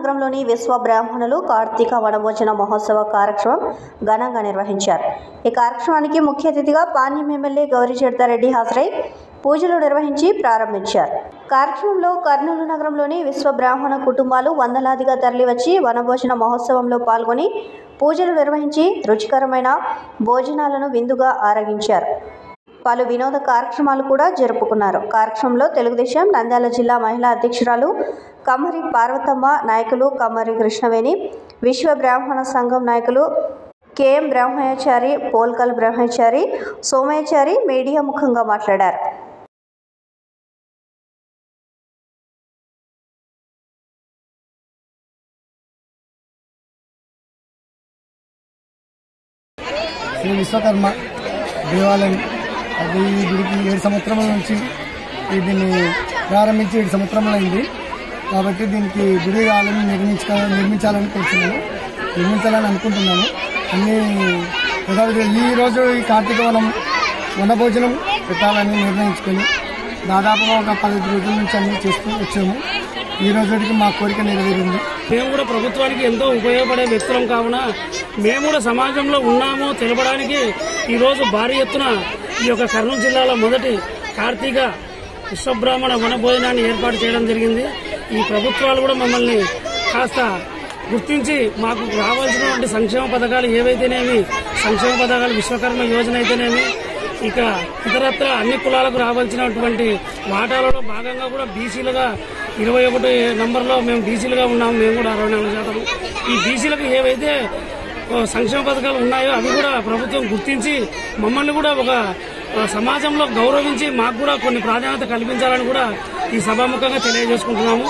నగరంలోని విశ్వ బ్రాహ్మణులు కార్తీక వనభోజన మహోత్సవ కార్యక్రమం ఘనంగా నిర్వహించారు. ఈ కార్యక్రమానికి ముఖ్య అతిథిగా పాణ్యం ఎమ్మెల్యే గౌరిచరితారెడ్డి హాజరై పూజలు నిర్వహించి ప్రారంభించారు. కార్యక్రమంలో కర్నూలు నగరంలోని విశ్వ బ్రాహ్మణ కుటుంబాలు వందలాదిగా తరలివచ్చి వనభోజన మహోత్సవంలో పాల్గొని పూజలు నిర్వహించి రుచికరమైన భోజనాలను విందుగా ఆరగించారు. పలు వినోద కార్యక్రమాలు కూడా జరుపుకున్నారు. కార్యక్రమంలో తెలుగుదేశం నంద్యాల జిల్లా మహిళా అధ్యక్షురాలు కమ్మరి పార్వతమ్మ, నాయకులు కమ్మరి కృష్ణవేణి, విశ్వ బ్రాహ్మణ సంఘం నాయకులు కెఎం బ్రహ్మచారి, పోల్కల్ బ్రహ్మచారి, సోమయాచారి మీడియా ముఖంగా మాట్లాడారు. శ్రీ విశ్వకర్మ దేవాలయం అది ఈ గుడికి 7 సంవత్సరాల నుంచి దీన్ని ప్రారంభించి 7 సంవత్సరములైంది. కాబట్టి దీనికి గుడి నిర్మించాలని కోరుతున్నాము, నిర్మించాలని అనుకుంటున్నాము. అన్ని ఈరోజు ఈ కార్తీక వనభోజనం పెట్టాలని నిర్ణయించుకొని దాదాపుగా ఒక 10 రోజుల నుంచి అన్ని చేస్తూ వచ్చాము. ఈ రోజుకి మా కోరిక నెరవేరింది. మేము కూడా ప్రభుత్వానికి ఎంతో ఉపయోగపడే వ్యక్తులం కావున మేము కూడా సమాజంలో ఉన్నామో తెలపడానికి ఈరోజు భారీ ఎత్తున ఈ యొక్క కర్నూలు జిల్లాలో మొదటి కార్తీక విశ్వబ్రాహ్మణ వనభోజనాన్ని ఏర్పాటు చేయడం జరిగింది. ఈ ప్రభుత్వాలు కూడా మమ్మల్ని కాస్త గుర్తించి మాకు రావాల్సినటువంటి సంక్షేమ పథకాలు ఏవైతేనేమి, సంక్షేమ పథకాలు విశ్వకర్మ యోజన అయితేనేమి, ఇక ఇతరత్ర అన్ని కులాలకు రావాల్సినటువంటి వాటాలలో భాగంగా కూడా బీసీలుగా 21 నంబర్లో మేము బీసీలుగా ఉన్నాము. మేము కూడా 64%. ఈ బీసీలకు ఏవైతే సంక్షేమ పథకాలు ఉన్నాయో అవి కూడా ప్రభుత్వం గుర్తించి మమ్మల్ని కూడా ఒక సమాజంలో గౌరవించి మాకు కూడా కొన్ని ప్రాధాన్యత కల్పించాలని కూడా ఈ సభాముఖంగా తెలియజేసుకుంటున్నాము.